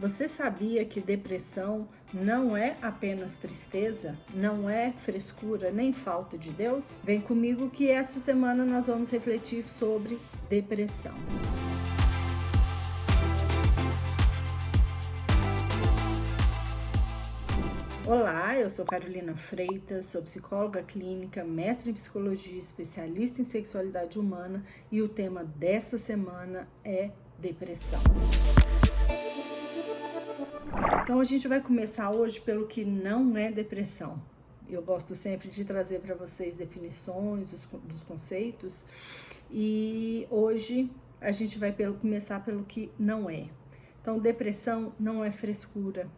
Você sabia que depressão não é apenas tristeza, não é frescura nem falta de Deus? Vem comigo que essa semana nós vamos refletir sobre depressão. Olá, eu sou Carolina Freitas, sou psicóloga clínica, mestre em psicologia, especialista em sexualidade humana e o tema dessa semana é depressão. Então a gente vai começar hoje pelo que não é depressão. Eu gosto sempre de trazer para vocês definições dos conceitos e hoje a gente vai começar pelo que não é. Então depressão não é frescura.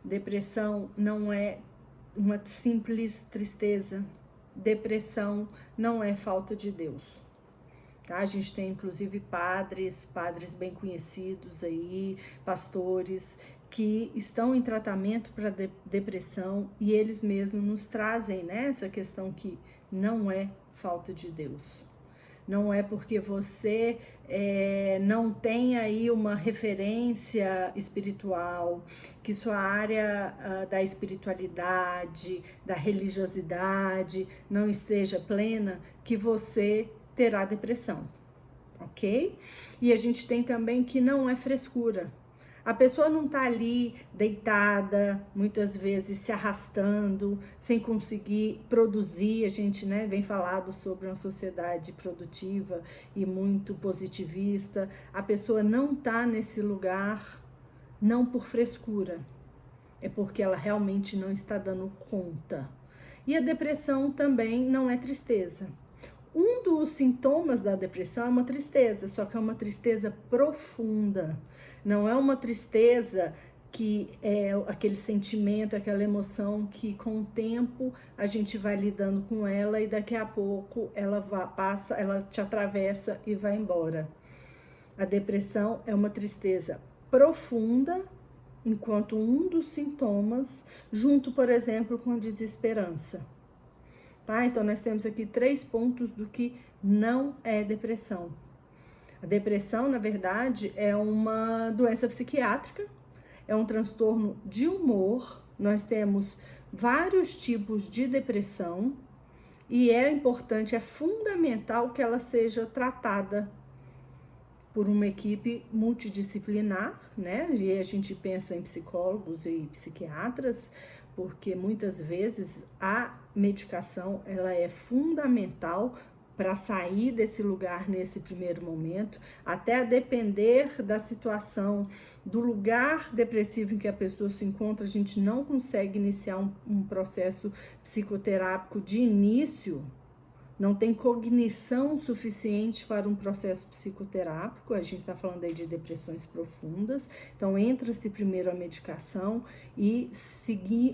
Depressão não é uma simples tristeza. Depressão não é falta de Deus. Tá? A gente tem inclusive padres bem conhecidos aí, pastores, que estão em tratamento para depressão e eles mesmos nos trazem, né, essa questão que não é falta de Deus. Não é porque você não tem aí uma referência espiritual, que sua área da espiritualidade, da religiosidade não esteja plena, que você terá depressão, ok? E a gente tem também que não é frescura. A pessoa não tá ali deitada, muitas vezes se arrastando, sem conseguir produzir. A gente, né, vem falado sobre uma sociedade produtiva e muito positivista. A pessoa não tá nesse lugar, não por frescura, é porque ela realmente não está dando conta. E a depressão também não é tristeza. Um dos sintomas da depressão é uma tristeza, só que é uma tristeza profunda. Não é uma tristeza que é aquele sentimento, aquela emoção que com o tempo a gente vai lidando com ela e daqui a pouco ela passa, ela te atravessa e vai embora. A depressão é uma tristeza profunda, enquanto um dos sintomas, junto, por exemplo, com a desesperança. Tá? Então, nós temos aqui 3 pontos do que não é depressão. A depressão, na verdade, é uma doença psiquiátrica, é um transtorno de humor. Nós temos vários tipos de depressão e é importante, é fundamental que ela seja tratada por uma equipe multidisciplinar, né? E a gente pensa em psicólogos e psiquiatras, porque muitas vezes a medicação ela é fundamental para sair desse lugar nesse primeiro momento, até a depender da situação, do lugar depressivo em que a pessoa se encontra, a gente não consegue iniciar um processo psicoterápico de início. Não tem cognição suficiente para um processo psicoterápico, a gente está falando aí de depressões profundas, então entra-se primeiro a medicação e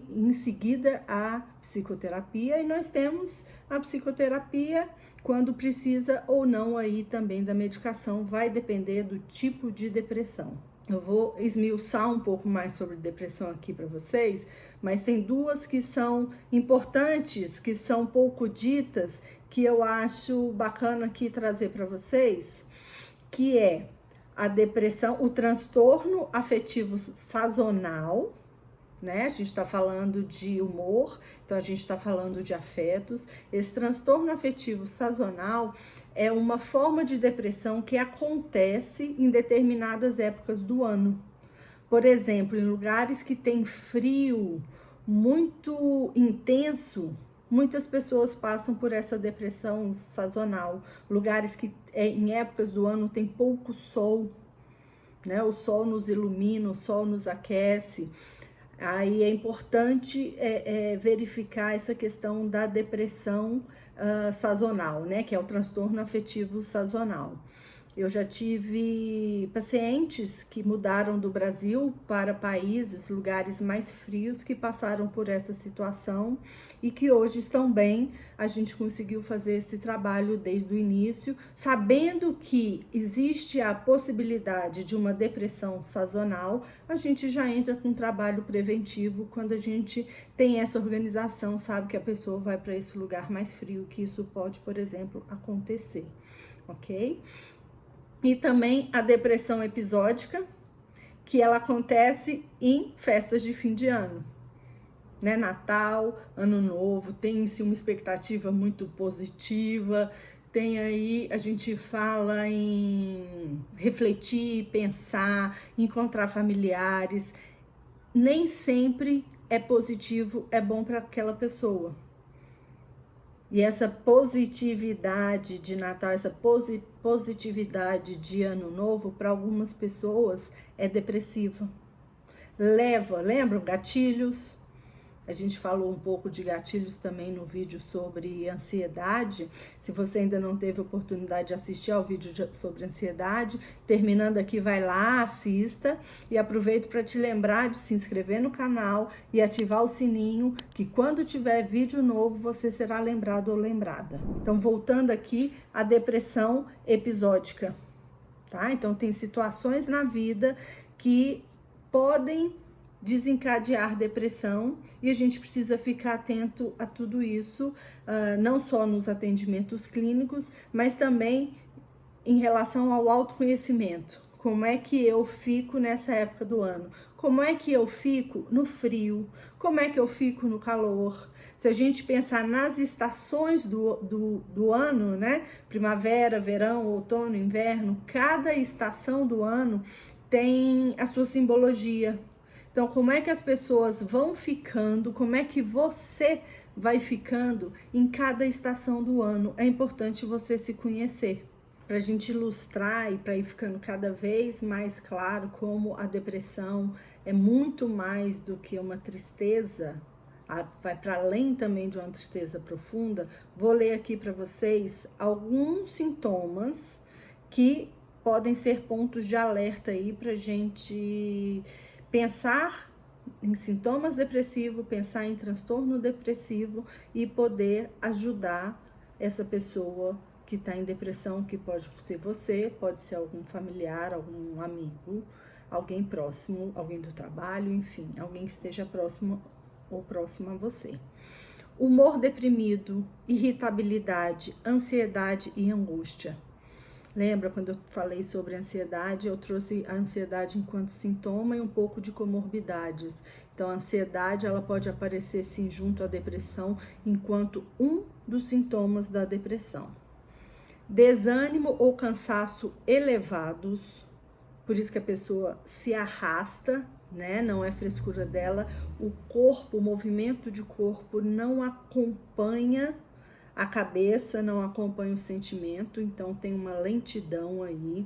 em seguida a psicoterapia, e nós temos a psicoterapia quando precisa ou não aí também da medicação, vai depender do tipo de depressão. Eu vou esmiuçar um pouco mais sobre depressão aqui para vocês, mas tem 2 que são importantes, que são pouco ditas, que eu acho bacana aqui trazer para vocês, que é a depressão, o transtorno afetivo sazonal, né? A gente está falando de humor, então a gente está falando de afetos. Esse transtorno afetivo sazonal é uma forma de depressão que acontece em determinadas épocas do ano. Por exemplo, em lugares que tem frio muito intenso, muitas pessoas passam por essa depressão sazonal. Lugares que em épocas do ano tem pouco sol, né? O sol nos ilumina, o sol nos aquece. Aí é importante verificar essa questão da depressão sazonal, né? Que é o transtorno afetivo sazonal. Eu já tive pacientes que mudaram do Brasil para países, lugares mais frios, que passaram por essa situação e que hoje estão bem. A gente conseguiu fazer esse trabalho desde o início, sabendo que existe a possibilidade de uma depressão sazonal. A gente já entra com um trabalho preventivo quando a gente tem essa organização, sabe que a pessoa vai para esse lugar mais frio, que isso pode, por exemplo, acontecer, ok? E também a depressão episódica, que ela acontece em festas de fim de ano, né? Natal, Ano Novo, tem-se uma expectativa muito positiva, tem aí, a gente fala em refletir, pensar, encontrar familiares. Nem sempre é positivo, é bom para aquela pessoa. E essa positividade de Natal, essa positividade de Ano Novo, para algumas pessoas é depressiva. Lembram? Gatilhos. A gente falou um pouco de gatilhos também no vídeo sobre ansiedade. Se você ainda não teve oportunidade de assistir ao vídeo sobre ansiedade, terminando aqui, vai lá, assista. E aproveito para te lembrar de se inscrever no canal e ativar o sininho, que quando tiver vídeo novo, você será lembrado ou lembrada. Então, voltando aqui, a depressão episódica, tá? Então, tem situações na vida que podem desencadear depressão e a gente precisa ficar atento a tudo isso, não só nos atendimentos clínicos, mas também em relação ao autoconhecimento. Como é que eu fico nessa época do ano? Como é que eu fico no frio? Como é que eu fico no calor? Se a gente pensar nas estações do ano, né? Primavera, verão, outono, inverno, cada estação do ano tem a sua simbologia. Então, como é que as pessoas vão ficando, como é que você vai ficando em cada estação do ano? É importante você se conhecer, para a gente ilustrar e para ir ficando cada vez mais claro como a depressão é muito mais do que uma tristeza, vai para além também de uma tristeza profunda. Vou ler aqui para vocês alguns sintomas que podem ser pontos de alerta aí para a gente pensar em sintomas depressivos, pensar em transtorno depressivo e poder ajudar essa pessoa que está em depressão, que pode ser você, pode ser algum familiar, algum amigo, alguém próximo, alguém do trabalho, enfim, alguém que esteja próximo ou próximo a você. Humor deprimido, irritabilidade, ansiedade e angústia. Lembra quando eu falei sobre ansiedade, eu trouxe a ansiedade enquanto sintoma e um pouco de comorbidades. Então, a ansiedade, ela pode aparecer sim junto à depressão, enquanto um dos sintomas da depressão. Desânimo ou cansaço elevados, por isso que a pessoa se arrasta, né? Não é frescura dela, o corpo, o movimento de corpo não acompanha a cabeça, não acompanha o sentimento, então tem uma lentidão aí.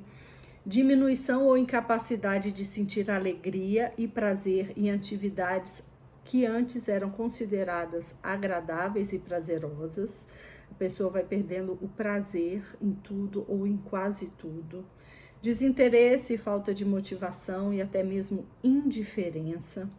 Diminuição ou incapacidade de sentir alegria e prazer em atividades que antes eram consideradas agradáveis e prazerosas. A pessoa vai perdendo o prazer em tudo ou em quase tudo. Desinteresse, falta de motivação e até mesmo indiferença.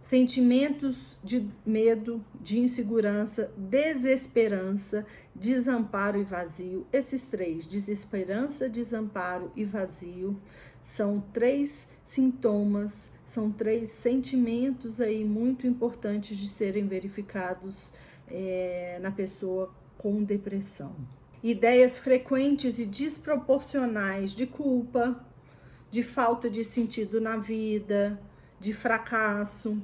Sentimentos de medo, de insegurança, desesperança, desamparo e vazio. Esses três, desesperança, desamparo e vazio, são três sintomas, são três sentimentos aí muito importantes de serem verificados na pessoa com depressão. Ideias frequentes e desproporcionais de culpa, de falta de sentido na vida, de fracasso,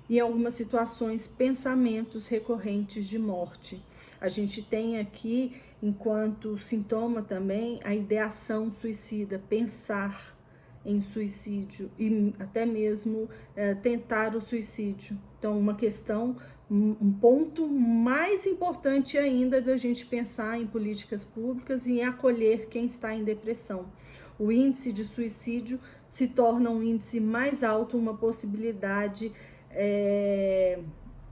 e em algumas situações, pensamentos recorrentes de morte. A gente tem aqui, enquanto sintoma também, a ideação suicida, pensar em suicídio e até mesmo tentar o suicídio. Então, uma questão, um ponto mais importante ainda da gente pensar em políticas públicas e em acolher quem está em depressão. O índice de suicídio se torna um índice mais alto, uma possibilidade,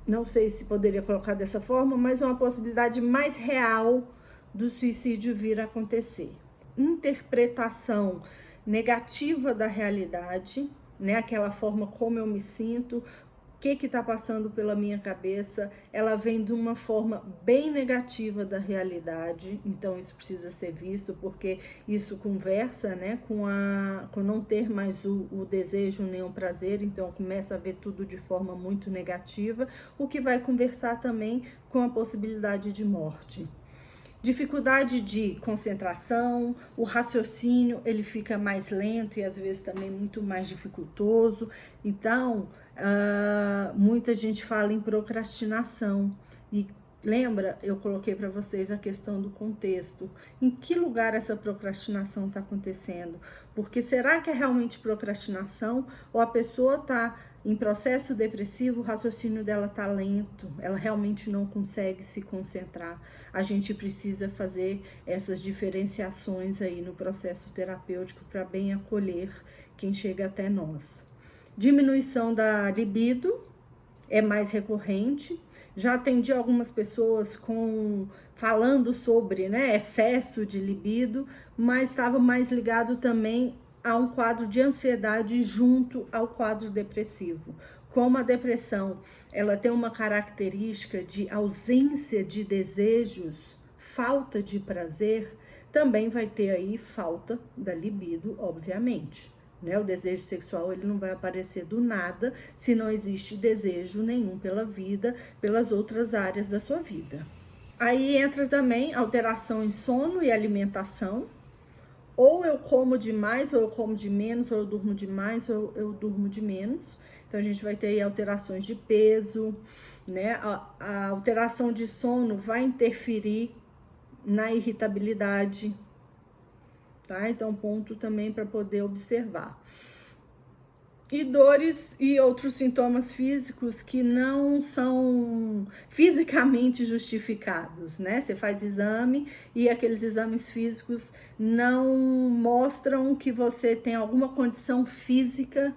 não sei se poderia colocar dessa forma, mas uma possibilidade mais real do suicídio vir a acontecer. Interpretação negativa da realidade, né? Aquela forma como eu me sinto, o que está passando pela minha cabeça, ela vem de uma forma bem negativa da realidade, então isso precisa ser visto, porque isso conversa, né, com não ter mais o desejo nem o prazer, então começa a ver tudo de forma muito negativa, o que vai conversar também com a possibilidade de morte. Dificuldade de concentração, o raciocínio ele fica mais lento e às vezes também muito mais dificultoso. Então, muita gente fala em procrastinação. E lembra, eu coloquei para vocês a questão do contexto. Em que lugar essa procrastinação está acontecendo? Porque será que é realmente procrastinação ou a pessoa está em processo depressivo, o raciocínio dela tá lento, ela realmente não consegue se concentrar. A gente precisa fazer essas diferenciações aí no processo terapêutico para bem acolher quem chega até nós. Diminuição da libido é mais recorrente. Já atendi algumas pessoas falando sobre, né, excesso de libido, mas estava mais ligado também a um quadro de ansiedade junto ao quadro depressivo. Como a depressão, ela tem uma característica de ausência de desejos, falta de prazer, também vai ter aí falta da libido, obviamente. Né? O desejo sexual ele não vai aparecer do nada se não existe desejo nenhum pela vida, pelas outras áreas da sua vida. Aí entra também alteração em sono e alimentação. Ou eu como demais, ou eu como de menos, ou eu durmo demais, ou eu durmo de menos. Então, a gente vai ter aí alterações de peso, né? A alteração de sono vai interferir na irritabilidade, tá? Então, ponto também para poder observar. E dores e outros sintomas físicos que não são fisicamente justificados, né? Você faz exame e aqueles exames físicos não mostram que você tem alguma condição física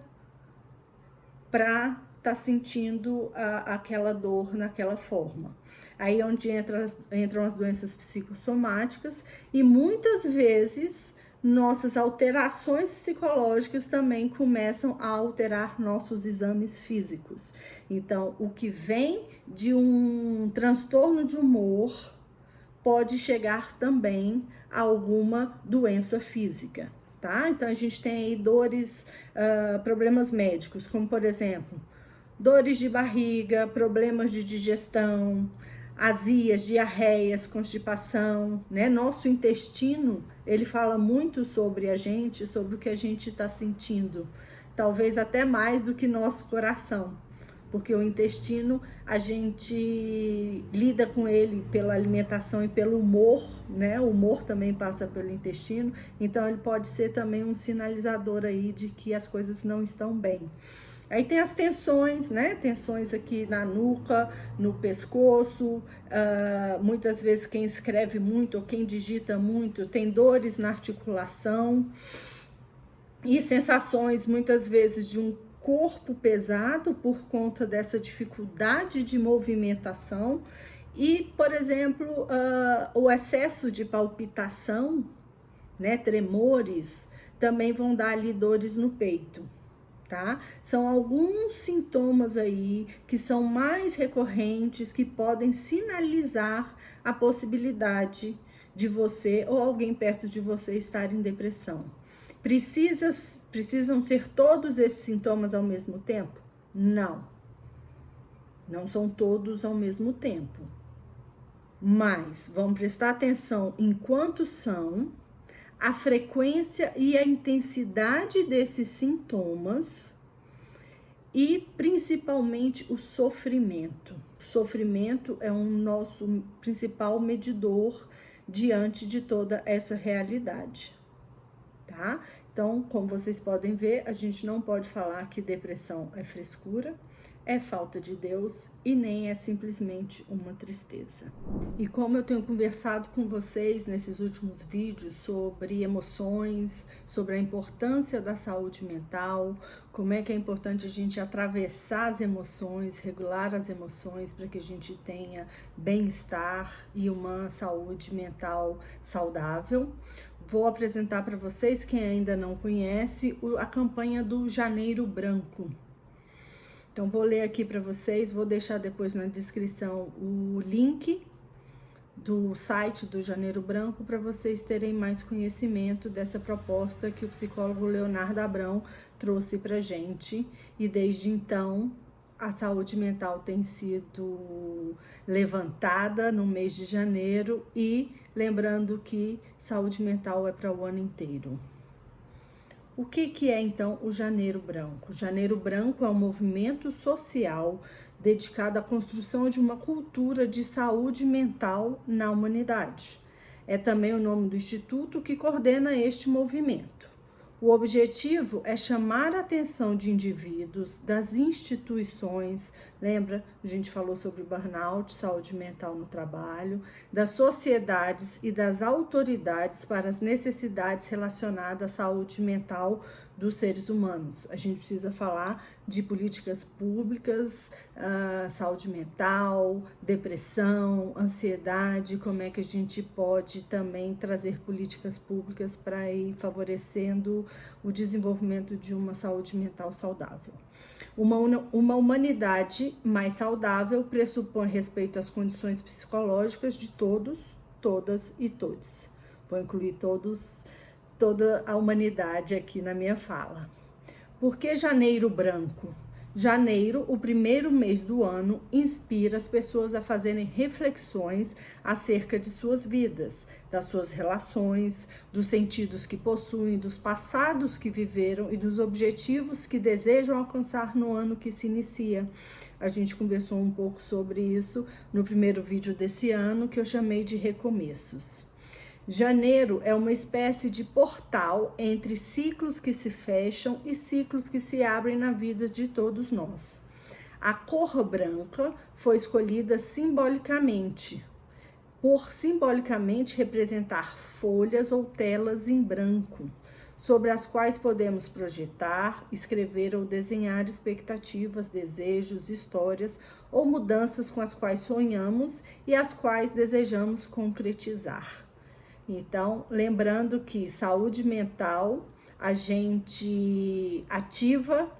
para estar sentindo aquela dor naquela forma. Aí é onde entram as doenças psicossomáticas e muitas vezes nossas alterações psicológicas também começam a alterar nossos exames físicos. Então, o que vem de um transtorno de humor pode chegar também a alguma doença física, tá? Então, a gente tem aí dores, problemas médicos, como por exemplo, dores de barriga, problemas de digestão, azias, diarreias, constipação, né? Nosso intestino, ele fala muito sobre a gente, sobre o que a gente está sentindo, talvez até mais do que nosso coração, porque o intestino, a gente lida com ele pela alimentação e pelo humor, né? O humor também passa pelo intestino, então ele pode ser também um sinalizador aí de que as coisas não estão bem. Aí tem as tensões, né? Tensões aqui na nuca, no pescoço. Muitas vezes quem escreve muito ou quem digita muito tem dores na articulação. E sensações, muitas vezes, de um corpo pesado por conta dessa dificuldade de movimentação. E, por exemplo, o excesso de palpitação, né? Tremores, também vão dar ali dores no peito. Tá? São alguns sintomas aí que são mais recorrentes, que podem sinalizar a possibilidade de você ou alguém perto de você estar em depressão. Precisam ter todos esses sintomas ao mesmo tempo? Não. Não são todos ao mesmo tempo. Mas vamos prestar atenção em quantos são, a frequência e a intensidade desses sintomas e principalmente o sofrimento. O sofrimento é um nosso principal medidor diante de toda essa realidade, tá? Então, como vocês podem ver, a gente não pode falar que depressão é frescura, é falta de Deus e nem é simplesmente uma tristeza. E como eu tenho conversado com vocês nesses últimos vídeos sobre emoções, sobre a importância da saúde mental, como é que é importante a gente atravessar as emoções, regular as emoções para que a gente tenha bem-estar e uma saúde mental saudável. Vou apresentar para vocês, quem ainda não conhece, a campanha do Janeiro Branco. Então, vou ler aqui para vocês, vou deixar depois na descrição o link do site do Janeiro Branco para vocês terem mais conhecimento dessa proposta que o psicólogo Leonardo Abrão trouxe para gente. E desde então, a saúde mental tem sido levantada no mês de janeiro e lembrando que saúde mental é para o ano inteiro. O que é então o Janeiro Branco? O Janeiro Branco é um movimento social dedicado à construção de uma cultura de saúde mental na humanidade. É também o nome do instituto que coordena este movimento. O objetivo é chamar a atenção de indivíduos, das instituições, lembra? A gente falou sobre burnout, saúde mental no trabalho, das sociedades e das autoridades para as necessidades relacionadas à saúde mental dos seres humanos. A gente precisa falar de políticas públicas, saúde mental, depressão, ansiedade, como é que a gente pode também trazer políticas públicas para ir favorecendo o desenvolvimento de uma saúde mental saudável. Uma humanidade mais saudável pressupõe respeito às condições psicológicas de todos, todas e todes. Vou incluir toda a humanidade aqui na minha fala. Por que Janeiro Branco? Janeiro, o primeiro mês do ano, inspira as pessoas a fazerem reflexões acerca de suas vidas, das suas relações, dos sentidos que possuem, dos passados que viveram e dos objetivos que desejam alcançar no ano que se inicia. A gente conversou um pouco sobre isso no primeiro vídeo desse ano, que eu chamei de recomeços. Janeiro é uma espécie de portal entre ciclos que se fecham e ciclos que se abrem na vida de todos nós. A cor branca foi escolhida simbolicamente, por simbolicamente representar folhas ou telas em branco, sobre as quais podemos projetar, escrever ou desenhar expectativas, desejos, histórias ou mudanças com as quais sonhamos e as quais desejamos concretizar. Então, lembrando que saúde mental, a gente ativa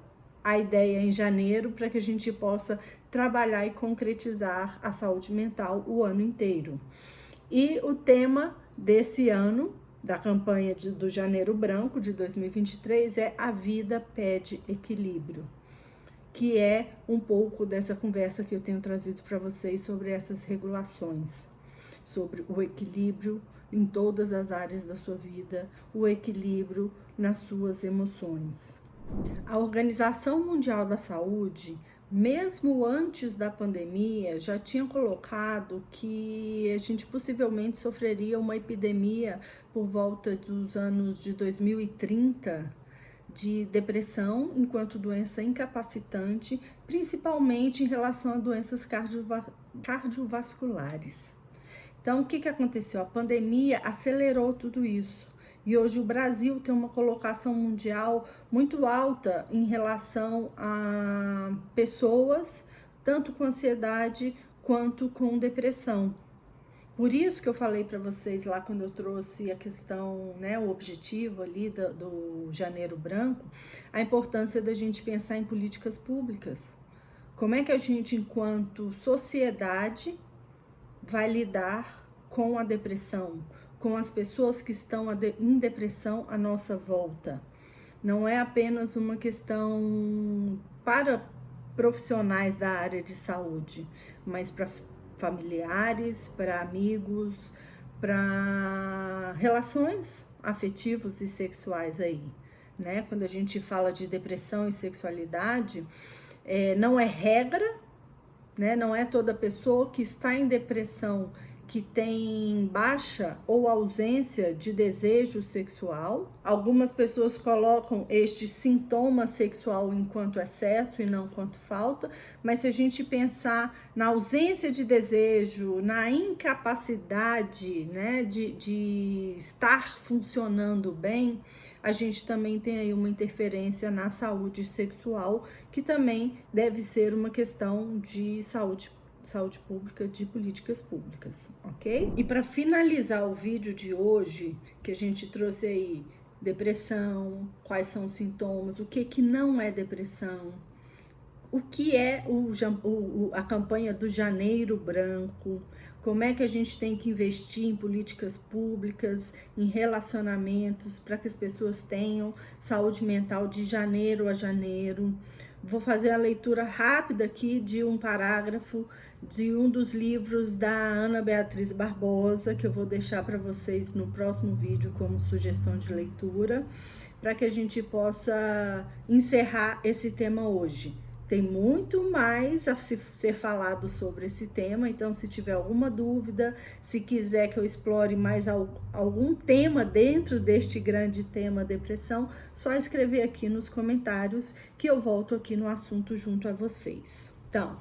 a ideia em janeiro para que a gente possa trabalhar e concretizar a saúde mental o ano inteiro. E o tema desse ano, da campanha do Janeiro Branco de 2023, é A Vida Pede Equilíbrio, que é um pouco dessa conversa que eu tenho trazido para vocês sobre essas regulações, sobre o equilíbrio em todas as áreas da sua vida, o equilíbrio nas suas emoções. A Organização Mundial da Saúde, mesmo antes da pandemia, já tinha colocado que a gente possivelmente sofreria uma epidemia por volta dos anos de 2030 de depressão enquanto doença incapacitante, principalmente em relação a doenças cardiovasculares. Então, o que aconteceu? A pandemia acelerou tudo isso. E hoje o Brasil tem uma colocação mundial muito alta em relação a pessoas, tanto com ansiedade quanto com depressão. Por isso que eu falei para vocês lá quando eu trouxe a questão, né, o objetivo ali do Janeiro Branco, a importância da gente pensar em políticas públicas. Como é que a gente, enquanto sociedade, vai lidar com a depressão, com as pessoas que estão em depressão à nossa volta. Não é apenas uma questão para profissionais da área de saúde, mas para familiares, para amigos, para relações afetivas e sexuais aí, né? Quando a gente fala de depressão e sexualidade, não é regra, né? Não é toda pessoa que está em depressão que tem baixa ou ausência de desejo sexual. Algumas pessoas colocam este sintoma sexual enquanto excesso e não quanto falta, mas se a gente pensar na ausência de desejo, na incapacidade, né, de estar funcionando bem, a gente também tem aí uma interferência na saúde sexual, que também deve ser uma questão de saúde pública, de políticas públicas, ok? E para finalizar o vídeo de hoje, que a gente trouxe aí depressão, quais são os sintomas, o que não é depressão, o que é a campanha do Janeiro Branco, como é que a gente tem que investir em políticas públicas, em relacionamentos, para que as pessoas tenham saúde mental de janeiro a janeiro. vou fazer a leitura rápida aqui de um parágrafo de um dos livros da Ana Beatriz Barbosa, que eu vou deixar para vocês no próximo vídeo como sugestão de leitura, para que a gente possa encerrar esse tema hoje. Tem muito mais a ser falado sobre esse tema, então se tiver alguma dúvida, se quiser que eu explore mais algum tema dentro deste grande tema depressão, só escrever aqui nos comentários que eu volto aqui no assunto junto a vocês. Então,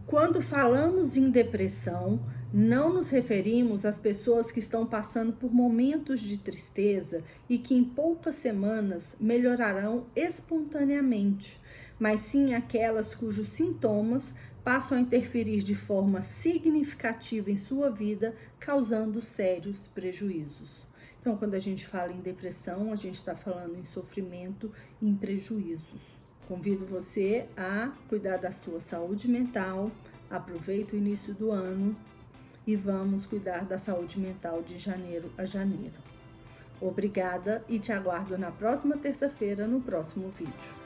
quando falamos em depressão, não nos referimos às pessoas que estão passando por momentos de tristeza e que em poucas semanas melhorarão espontaneamente, mas sim aquelas cujos sintomas passam a interferir de forma significativa em sua vida, causando sérios prejuízos. Então, quando a gente fala em depressão, a gente está falando em sofrimento e em prejuízos. Convido você a cuidar da sua saúde mental, aproveita o início do ano e vamos cuidar da saúde mental de janeiro a janeiro. Obrigada e te aguardo na próxima terça-feira no próximo vídeo.